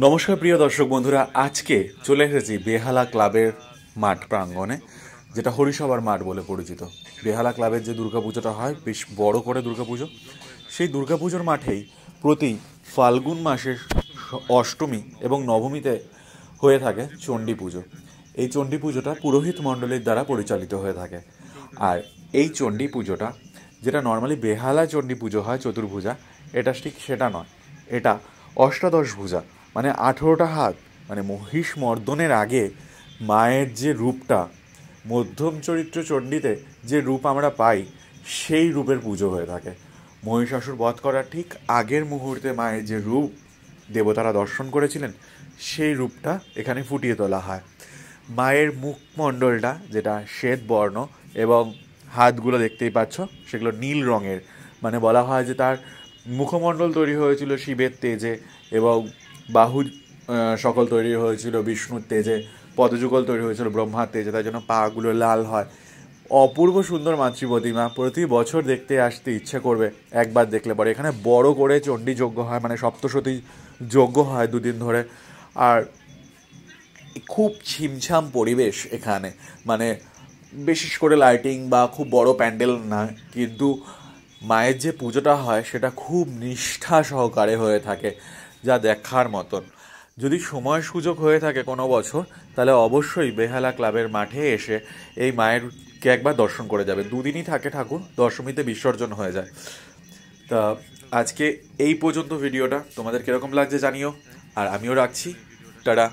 নমস্কার প্রিয় দর্শক বন্ধুরা, আজকে চলে এসেছি বেহালা ক্লাবের মাঠ প্রাঙ্গণে, যেটা হরিসভার মাঠ বলে পরিচিত। বেহালা ক্লাবের যে দুর্গাপুজোটা হয়, বেশ বড় করে দুর্গাপুজো, সেই দুর্গাপুজোর মাঠেই প্রতি ফাল্গুন মাসের অষ্টমী এবং নবমীতে হয়ে থাকে চণ্ডী পুজো। এই চণ্ডী পুজোটা পুরোহিত মণ্ডলীর দ্বারা পরিচালিত হয়ে থাকে। আর এই চণ্ডী পুজোটা, যেটা নর্মালি বেহালা চণ্ডী পুজো হয় চতুর্ভুজা, এটা ঠিক সেটা নয়, এটা অষ্টাদশ ভুজা, মানে 18টা হাত। মানে মহিষ মর্দনের আগে মায়ের যে রূপটা, মধ্যম চরিত্র চণ্ডীতে যে রূপ আমরা পাই, সেই রূপের পুজো হয়ে থাকে। মহিষাসুর বধ করার ঠিক আগের মুহূর্তে মায়ের যে রূপ দেবতারা দর্শন করেছিলেন, সেই রূপটা এখানে ফুটিয়ে তোলা হয়। মায়ের মুখমণ্ডলটা, যেটা শ্বেত বর্ণ, এবং হাতগুলো দেখতেই পাচ্ছ সেগুলো নীল রঙের। মানে বলা হয় যে তার মুখমণ্ডল তৈরি হয়েছিল শিবের তেজে, এবং বাহু সকল তৈরি হয়েছিল বিষ্ণুর তেজে, পদযুগল তৈরি হয়েছিল ব্রহ্মার তেজে, তাই জন্য পাগুলো লাল হয়। অপূর্ব সুন্দর মাতৃ প্রতিমা, প্রতি বছর দেখতে আসতে ইচ্ছে করবে একবার দেখলে পরে। এখানে বড় করে চণ্ডী যজ্ঞ হয়, মানে সপ্তশতী যজ্ঞ হয় দুদিন ধরে। আর খুব ছিমছাম পরিবেশ এখানে, মানে বিশেষ করে লাইটিং বা খুব বড় প্যান্ডেল না, কিন্তু মায়ের যে পুজোটা হয় সেটা খুব নিষ্ঠা সহকারে হয়ে থাকে, যা দেখার মতন। যদি সময় সুযোগ হয়ে থাকে কোনো বছর, তাহলে অবশ্যই বেহালা ক্লাবের মাঠে এসে এই মায়েরকে একবার দর্শন করে যাবে। দুদিনই থাকে ঠাকুর, দশমীতে বিসর্জন হয়ে যায়। তা আজকে এই পর্যন্ত ভিডিওটা তোমাদের কীরকম লাগছে জানিও, আর আমিও রাখছি। টাটা।